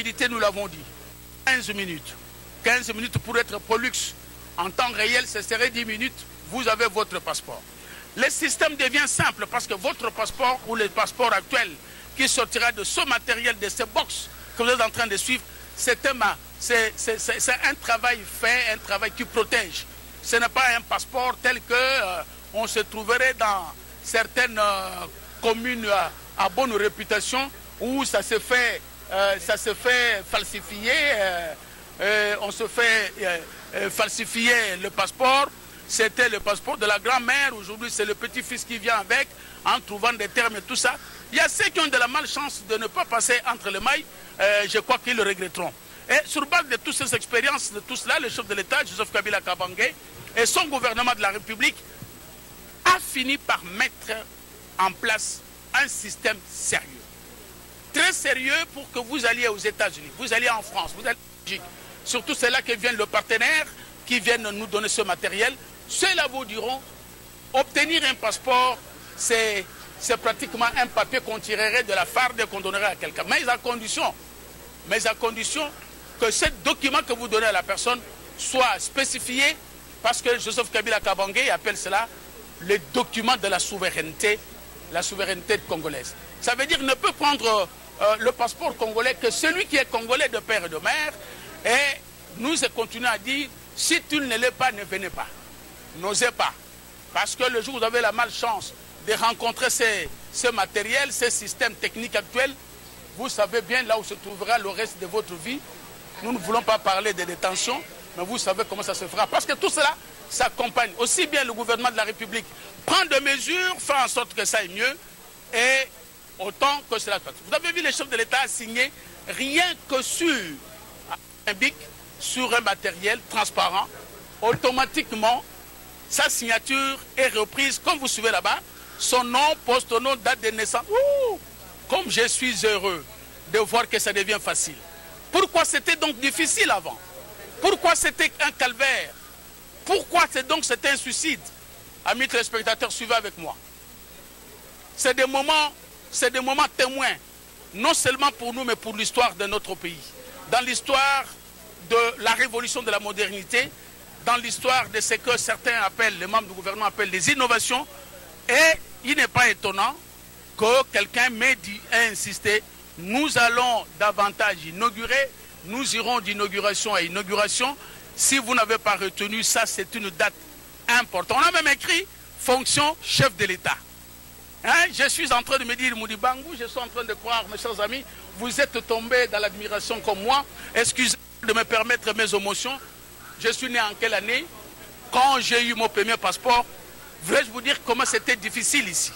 rapidité, nous l'avons dit. 15 minutes. 15 minutes pour être Pollux. En temps réel, ce serait 10 minutes. Vous avez votre passeport. Le système devient simple parce que votre passeport ou le passeport actuel qui sortira de ce matériel, de ces box que vous êtes en train de suivre, c'est un travail fait, un travail qui protège. Ce n'est pas un passeport tel que on se trouverait dans certaines communes à bonne réputation où ça se fait falsifier, on se fait falsifier le passeport. C'était le passeport de la grand-mère, aujourd'hui c'est le petit-fils qui vient avec, en trouvant des termes et tout ça. Il y a ceux qui ont de la malchance de ne pas passer entre les mailles, je crois qu'ils le regretteront. Et sur base de toutes ces expériences, de tout cela, le chef de l'État, Joseph Kabila Kabange, et son gouvernement de la République a fini par mettre en place un système sérieux. Très sérieux pour que vous alliez aux États-Unis, vous alliez en France, vous alliez en Belgique. Surtout c'est là que vient le partenaire qui viennent nous donner ce matériel. Ceux-là vous diront, obtenir un passeport, c'est pratiquement un papier qu'on tirerait de la farde et qu'on donnerait à quelqu'un. Mais à condition que ce document que vous donnez à la personne soit spécifié, parce que Joseph Kabila Kabange appelle cela le document de la souveraineté congolaise. Ça veut dire qu'il ne peut prendre le passeport congolais que celui qui est congolais de père et de mère. Et nous continuons à dire, si tu ne l'es pas, ne venez pas. N'osez pas. Parce que le jour où vous avez la malchance de rencontrer ce matériel, ces systèmes techniques actuels, vous savez bien là où se trouvera le reste de votre vie. Nous ne voulons pas parler de détention, mais vous savez comment ça se fera. Parce que tout cela s'accompagne. Aussi bien le gouvernement de la République prend des mesures, fait en sorte que ça aille mieux, et autant que cela. Vous avez vu, les chefs de l'État signer rien que sur un bic, sur un matériel transparent, automatiquement, sa signature est reprise, comme vous suivez là-bas, son nom, poste, nom, date de naissance. Ouh, comme je suis heureux de voir que ça devient facile. Pourquoi c'était donc difficile avant? Pourquoi c'était un calvaire? Pourquoi c'était un suicide? Amis téléspectateurs, suivez avec moi. C'est des moments témoins, non seulement pour nous, mais pour l'histoire de notre pays. Dans l'histoire de la révolution de la modernité, dans l'histoire de ce que certains appellent, les membres du gouvernement appellent des innovations. Et il n'est pas étonnant que quelqu'un m'ait dit et insisté, nous allons davantage inaugurer, nous irons d'inauguration à inauguration. Si vous n'avez pas retenu ça, c'est une date importante. On a même écrit fonction chef de l'État. Hein? Je suis en train de me dire, Moudi Bangou, je suis en train de croire, mes chers amis, vous êtes tombés dans l'admiration comme moi. Excusez-moi de me permettre mes émotions. Je suis né en quelle année? Quand j'ai eu mon premier passeport, voulais-je vous dire comment c'était difficile ici?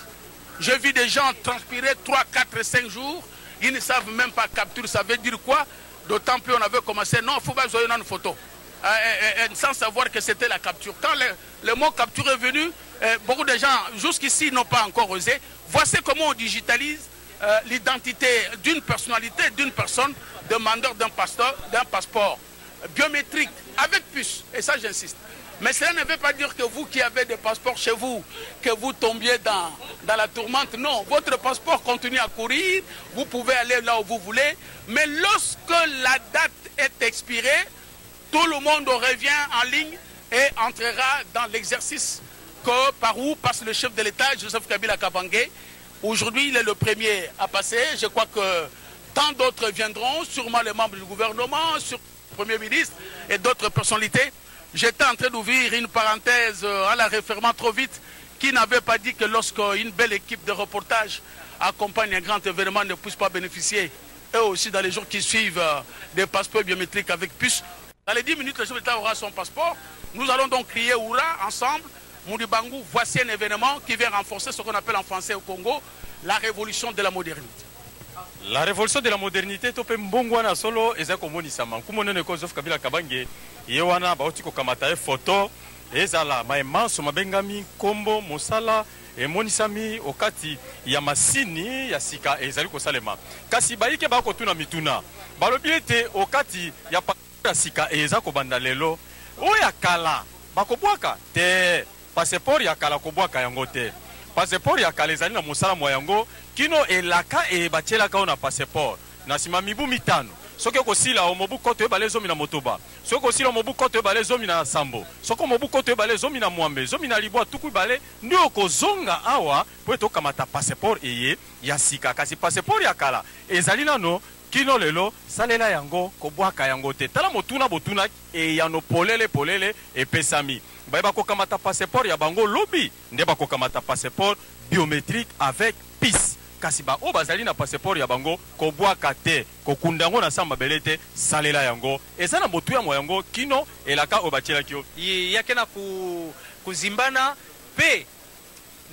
Je vis des gens transpirer 3, 4, 5 jours. Ils ne savent même pas capture, ça veut dire quoi? D'autant plus on avait commencé, non, il faut pas jouer une photo. Sans savoir que c'était la capture. Quand le mot capture est venu, beaucoup de gens jusqu'ici n'ont pas encore osé. Voici comment on digitalise l'identité d'une personnalité, d'une personne, demandeur d'un passeport biométrique avec puce. Et ça, j'insiste. Mais cela ne veut pas dire que vous qui avez des passeports chez vous, que vous tombiez dans la tourmente. Non, votre passeport continue à courir, vous pouvez aller là où vous voulez. Mais lorsque la date est expirée, tout le monde revient en ligne et entrera dans l'exercice par où passe le chef de l'État, Joseph Kabila Kabange. Aujourd'hui, il est le premier à passer. Je crois que tant d'autres viendront, sûrement les membres du gouvernement, sur le Premier ministre et d'autres personnalités. J'étais en train d'ouvrir une parenthèse à la référement trop vite, qui n'avait pas dit que lorsqu'une belle équipe de reportage accompagne un grand événement, ne puisse pas bénéficier, eux aussi dans les jours qui suivent, des passeports biométriques avec puce. Dans les 10 minutes, le chef d'État aura son passeport. Nous allons donc crier Oura ensemble. Moudi Bangou, voici un événement qui vient renforcer ce qu'on appelle en français au Congo la révolution de la modernité. La révolution de la modernité, tope mbongwana solo ezako monisama. Kumonene ko Joseph Kabila Kabange yewana baoti ko kamata photo ezala maemanso mabengami kombo mosala e monisami okati ya masini ya sika ezali ko salema. Kasi baike bako tuna mituna. Balobi ete okati ya sika ezako banda lelo oya kala bakobwaka te passeport ya kala kobwaka yango te. Passeport ya kala ezali na mosala mwa yango kino elaka e batielaka na passeport na sima mibu mitano soki okosila omobu koto ebale zomi na motoba soki okosila omobu koto ebale zomi na sambo soki omobu koto ebale zomi na mwambe zomi na libwa tuku ebale nde okozonga awa po ete okamata passeport eye ya sika kasi passeport ya kala ezali nano kino lelo salela yango kobwaka yango te tala motuna botuna eyano polele epesami bayeba kokamata passeport ya bango lobi nde bakokamata passeport biométrique avec PIS kasi ba o bazali na passeport ya bango kobwaka te kokunda yango na samba belete salela yango eza na motu ya yango kino elaka obatielaki yo yakena kuzimbana pe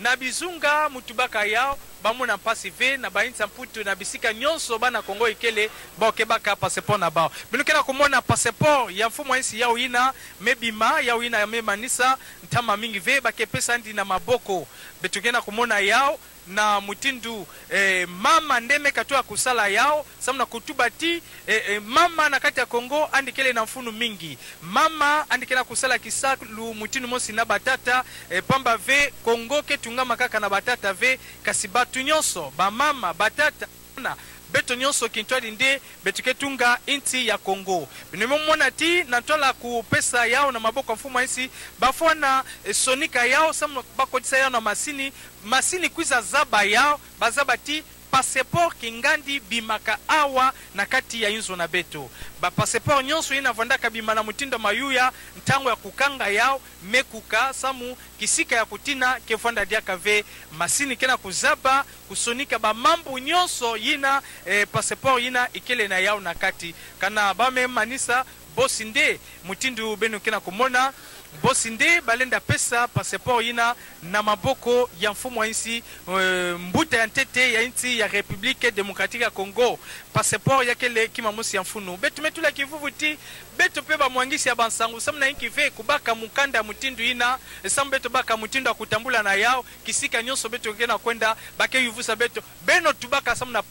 na bizunga mutubaka yao bamona mpasi ve na bainsa mputu na bisika nyonso bana Kongo ikele bakebaka passeport na bao binokena komona passeport ya mfumo insi yao ina mebima yao ina memanisa ntama mingi ve bakepesa ndi na maboko betokena komona yao na mutindu mama ndeme katoa kusala yao samna kutubati mama na kati ya Kongo andikele na mfunu mingi mama andikela kusala kisalu mutindu mosi na batata pamba ve Kongo ketunga makaka na batata ve kasibatu nyonso ba mama batata na beto nyonso kintwali nde betuketunga inti ya Kongo binemomona ti na tola ku pesa yao na maboko mfumo isi bafona sonika yao samno bakotisa yao na masini kwiza zaba yao bazaba ti passeport kingandi bimaka awa na kati ya inzo na beto ba passeport nyonso ina vandaka bimana mutindo mayuya ntango ya kukanga yao mekuka samu kisika ya kutina kefanda diaka ve masini kena kuzaba kusonika ba mambo nyonso yina passeport yina ikele na yao na kati kana bame manisa bosinde mutindu benu kena kumona bosinde balenda pesa passeport yina na maboko ya mfumo insi mbuta ya ntete ya inti ya République démocratique ya Congo passeport yakele kimamusi ya mfunu betu metula kivuvuti betu peba mwangisi ya bansangu samna inki ve kubaka mukanda mutindu ina sam betu baka mutindu akutambula na yao kisika nyonso betu kena kwenda bake yuvusa betu beno tubaka samna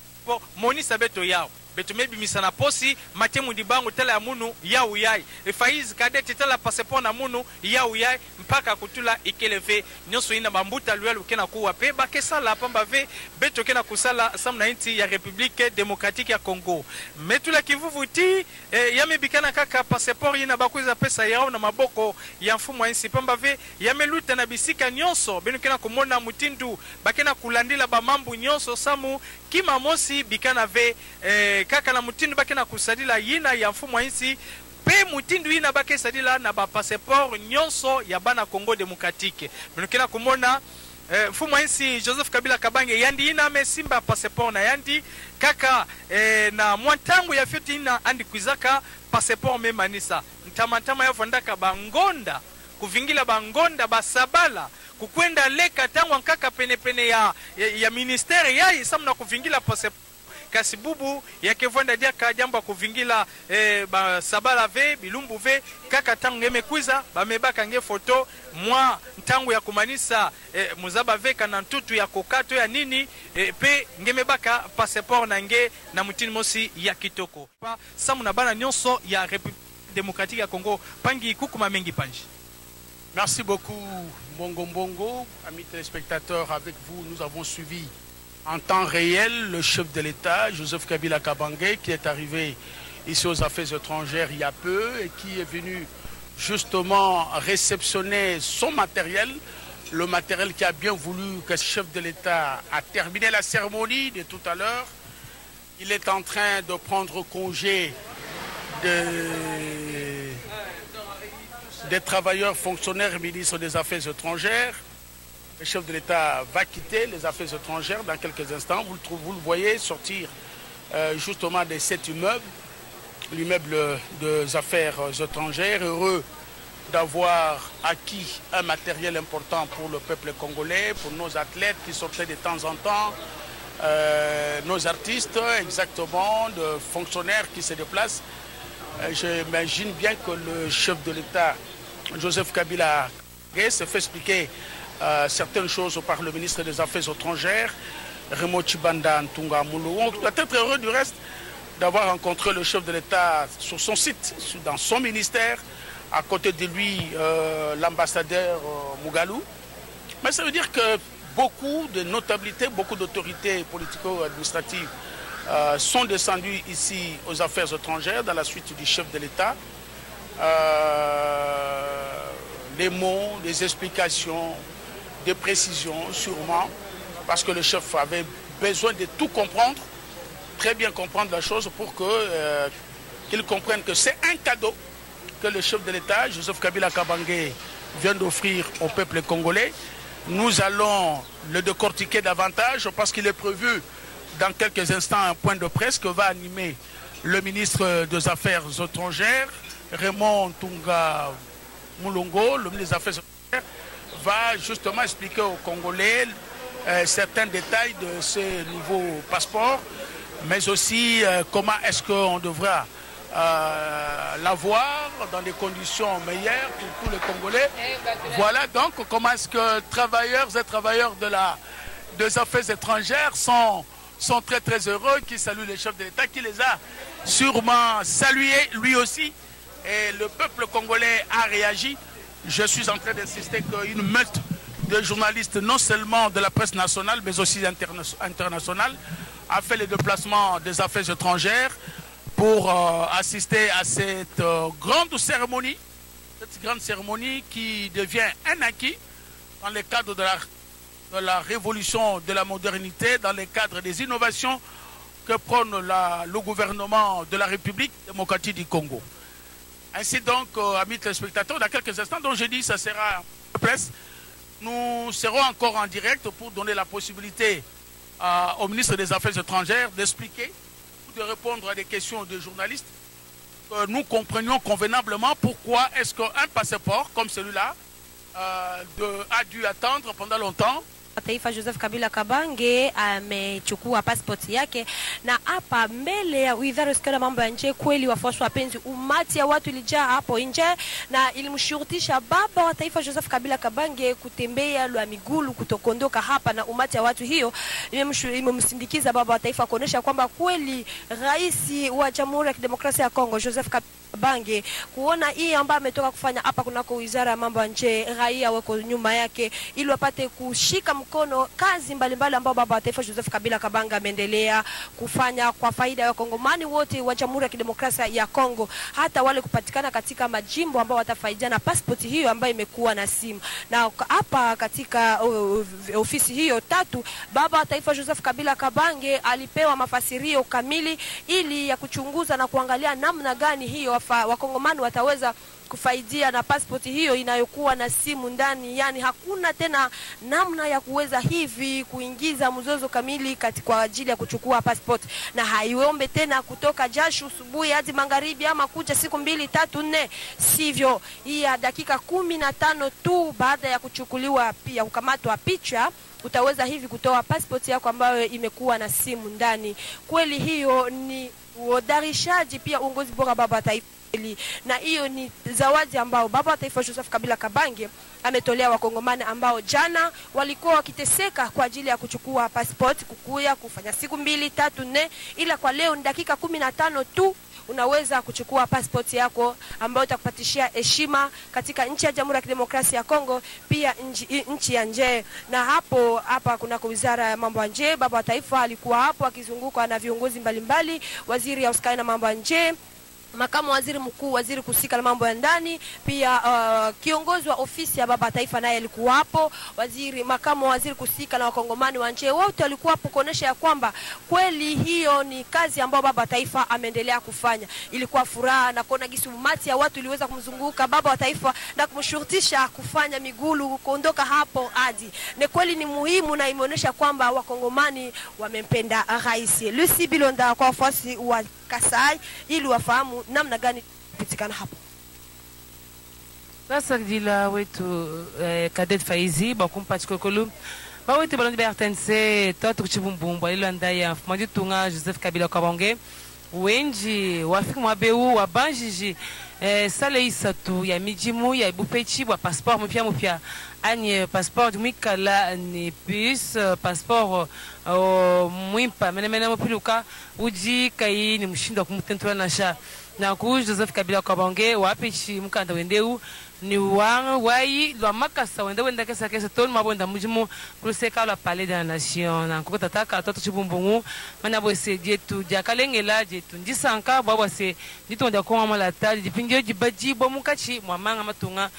monisa betu yao betu mebi misana posi matemu dibangu tala ya munu yau yai faiz kadete tala passeport na munu yau yai mpaka kutula ikeleve nyonso ina bambuta luelu kena kuwa pe bakesala pamba ve betu kena kusala samna inti ya République démocratique ya Congo metula kivuvuti yamebikana kaka passeport ina bakuza pesa yao na maboko ya mfumo insi pamba ve yameluta na bisika nyonso benu kena kumona mutindu bakena kulandila ba mambu nyonso samu kima mosi bikana ve kaka na mutindu bakena kusadila yina ya mfumo insi pe mutindu ina bake sadila na ba passeport nyonso ya bana Congo démocratique binokena kumona mfumo insi Joseph Kabila Kabange yandi ina mesimba passeport na yandi kaka na mwantangu ya fyoti ina andi kwizaka passeport memanisa ntama ya vondaka bangonda kuvingila bangonda basabala kukwenda leka tangu nkaka pene ya ministere ya samna kuvingila passeport kasibubu ya kevonda diaka jamba kuvingila sabala ve bilumbu ve kaka tangu ngemekwiza bamebaka nge foto mwa ntangu ya kumanisa muzaba veka na ntutu ya kokato ya nini pe ngemebaka passeport na nge na mutini mosi ya kitoko samu na bana nyonso ya République démocratique ya Congo pangi kukuma mengi panji. Merci beaucoup Mbongo. Amis téléspectateurs, avec vous nous avons suivi en temps réel le chef de l'État, Joseph Kabila Kabange, qui est arrivé ici aux Affaires étrangères il y a peu et qui est venu justement réceptionner son matériel, le matériel qui a bien voulu que ce chef de l'État a terminé la cérémonie de tout à l'heure. Il est en train de prendre congé des travailleurs, fonctionnaires et ministres des Affaires étrangères. Le chef de l'État va quitter les Affaires étrangères dans quelques instants. Vous le voyez sortir justement de cet immeuble, l'immeuble des Affaires étrangères, heureux d'avoir acquis un matériel important pour le peuple congolais, pour nos athlètes qui sortaient de temps en temps, nos artistes, exactement, de fonctionnaires qui se déplacent. J'imagine bien que le chef de l'État, Joseph Kabila, se fait expliquer certaines choses par le ministre des Affaires étrangères, Remo Chibanda Ntunga Moulou. On doit être heureux du reste d'avoir rencontré le chef de l'État sur son site, dans son ministère, à côté de lui l'ambassadeur Mugalou. Mais ça veut dire que beaucoup de notabilités, beaucoup d'autorités politico-administratives sont descendus ici aux affaires étrangères dans la suite du chef de l'État. Des mots, des explications, des précisions sûrement, parce que le chef avait besoin de tout comprendre, très bien comprendre la chose pour qu'il comprenne que c'est un cadeau que le chef de l'État, Joseph Kabila Kabange, vient d'offrir au peuple congolais. Nous allons le décortiquer davantage parce qu'il est prévu dans quelques instants un point de presse que va animer le ministre des Affaires étrangères, Raymond Tunga Moulongo, le ministre des Affaires étrangères, va justement expliquer aux Congolais certains détails de ce nouveau passeport, mais aussi comment est-ce qu'on devra l'avoir dans des conditions meilleures pour tous les Congolais. Voilà donc comment est-ce que travailleurs et travailleurs des affaires étrangères sont très très heureux, qui saluent le chef de l'État, qui les a sûrement salués lui aussi. Et le peuple congolais a réagi. Je suis en train d'insister qu'une meute de journalistes, non seulement de la presse nationale, mais aussi internationale, a fait le déplacement des affaires étrangères pour assister à cette grande cérémonie qui devient un acquis dans le cadre de la révolution de la modernité, dans le cadre des innovations que prône le gouvernement de la République démocratique du Congo. Ainsi donc, amis téléspectateurs, dans quelques instants, donc je dis ça sera presse. Nous serons encore en direct pour donner la possibilité au ministre des Affaires étrangères d'expliquer, de répondre à des questions de journalistes, que nous comprenions convenablement pourquoi est-ce qu'un passeport comme celui-là a dû attendre pendant longtemps. Taifa Joseph Kabila Kabange amechukua passport yake, na hapa mbele ya wizara ya mambo ya nje, kweli wafuasi wapenzi, umati ya watu ilijaa hapo nje na ilimshurutisha baba wa taifa Joseph Kabila Kabange kutembea lwa migulu kutokondoka hapa, na umati ya watu hiyo imemsindikiza baba wa taifa kuonesha kwamba kweli rais wa Jamhuri ya Kidemokrasia ya Kongo Joseph Kabange kuona hii ambayo ametoka kufanya hapa kunako wizara ya mambo ya nje, raia wako nyuma yake ili wapate kushika mkono kazi mbalimbali ambao baba wa taifa Joseph Kabila Kabange ameendelea kufanya kwa faida ya Wakongomani wote wa Jamhuri ya Kidemokrasia ya Kongo, hata wale kupatikana katika majimbo ambao watafaidia na passport hiyo ambayo imekuwa na simu. Na hapa katika ofisi hiyo tatu, baba wa taifa Joseph Kabila Kabange alipewa mafasirio kamili ili ya kuchunguza na kuangalia namna gani hiyo Wakongomani wataweza kufaidia na passport hiyo inayokuwa na simu ndani. Yani hakuna tena namna ya kuweza hivi kuingiza mzozo kamili kwa ajili ya kuchukua passport, na haiombe tena kutoka jasho asubuhi hadi magharibi ama kuja siku 2, 3, 4, sivyo. Hii ya dakika 15 tu baada ya kuchukuliwa pia kukamatwa picha utaweza hivi kutoa passport yako ambayo imekuwa na simu ndani. Kweli hiyo ni udarishaji pia uongozi bora baba taifa, na hiyo ni zawadi ambao baba wa taifa Joseph Kabila Kabange ametolea Wakongomani ambao jana walikuwa wakiteseka kwa ajili ya kuchukua passport, kukuya kufanya siku 2, 3, 4, ila kwa leo ni dakika 15 tu unaweza kuchukua passport yako ambayo itakupatishia heshima katika nchi ya Jamhuri ya Kidemokrasia ya Kongo, pia nchi ya nje. Na hapa kuna wizara ya mambo ya nje, baba wa taifa alikuwa hapo akizunguka na viongozi mbalimbali, waziri ya usikai na mambo ya nje, makamu waziri mkuu, waziri kusika na mambo ya ndani, pia kiongozi wa ofisi ya baba taifa naye alikuwa hapo, makamu waziri kusika na Wakongomani wa nje, wote walikuwa hapo kuonesha ya kwamba kweli hiyo ni kazi ambayo baba taifa ameendelea kufanya. Ilikuwa furaha na kuona gisi umati ya watu iliweza kumzunguka baba wa taifa na kumshurutisha kufanya migulu kuondoka hapo hadi. Ni kweli ni muhimu na imeonesha kwamba Wakongomani wamempenda rais. Lucy Bilonda kwa wafuasi wa Kasai ili wafahamu namna gani kupitikana hapo. Sasa dila wetu Cadet Faizi bakumpa chikokolu bawetu balonde bertense toto kuchibumbumba ilo andaya mfumadi tunga Joseph Kabila Kabange wenji wafiki mwabeu wabanjiji sale isatu ya mijimu ya ibupechi wa passeport mpya anye passeport mwikala ni plus passeport mwimpa menemene mpiluka uji kai ni mshindo kumtentola na sha na ku Joseph Kabila Kabange wapechi mkanda wendeu ni wang wai lo makasa wenda wenda kesa kesa ton mabonda mujimu kuseka la palais de la nation na ko tataka toto chibumbungu mana bose jetu jakalengela jetu ndisanka baba se nditonda ko mala tali dipinge jibaji bo mukachi mwamanga matunga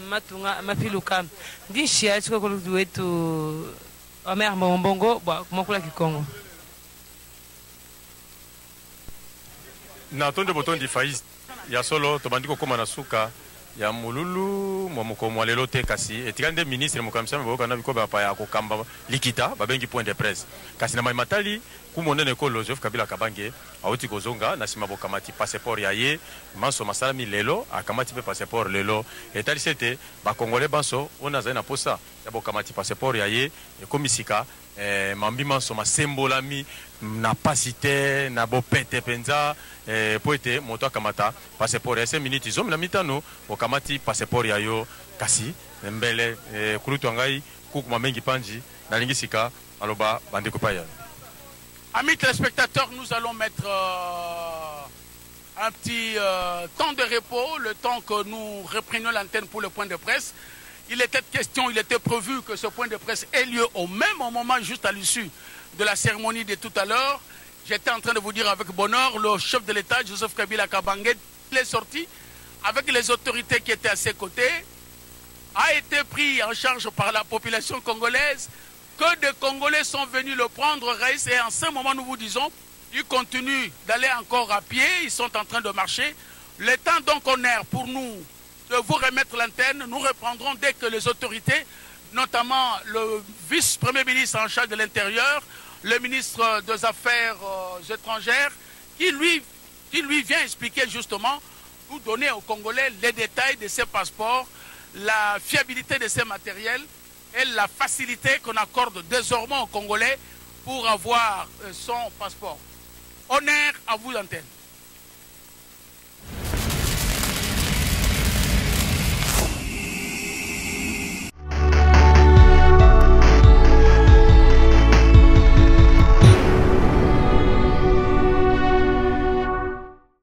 matunga mafiluka ndishia chiko ko wetu amer mbongo ba kumakula kikongo na tonde botondi faiz ya solo tobandiko koma na suka ya mululu mwa mwa lelo te kasi etikande ministre mokamisa mboka na bikoba pa ya kokamba likita babengi point de presse kasi na matali kumonene ko Joseph Kabila Kabange auti kozonga na sima bokamati passeport ya ye manso masalami lelo akamati pe passeport lelo etali sete ba congolais banso ona zaina posa ya bokamati passeport ya ye komisika mambi manso masembolami na pasite na bopete penza poete moto akamata passeport ya 5 minutes zomi na mitano okamati passeport ya yo kasi mbele kulutu ngai kukuma mengi panji na lingisika aloba bandeko paya. Amis téléspectateurs, nous allons mettre un petit temps de repos, le temps que nous reprenions l'antenne pour le point de presse. Il était question, il était prévu que ce point de presse ait lieu au même moment, juste à l'issue de la cérémonie de tout à l'heure. J'étais en train de vous dire avec bonheur, le chef de l'État, Joseph Kabila Kabange, il est sorti avec les autorités qui étaient à ses côtés, a été pris en charge par la population congolaise, que des Congolais sont venus le prendre, Raïs, et en ce moment, nous vous disons, ils continuent d'aller encore à pied, ils sont en train de marcher. Le temps donc on est pour nous de vous remettre l'antenne, nous reprendrons dès que les autorités, notamment le vice-premier ministre en charge de l'Intérieur, le ministre des Affaires étrangères, qui lui vient expliquer justement, nous donner aux Congolais les détails de ces passeports, la fiabilité de ces matériels, et la facilité qu'on accorde désormais aux Congolais pour avoir son passeport. Honneur à vous l'antenne.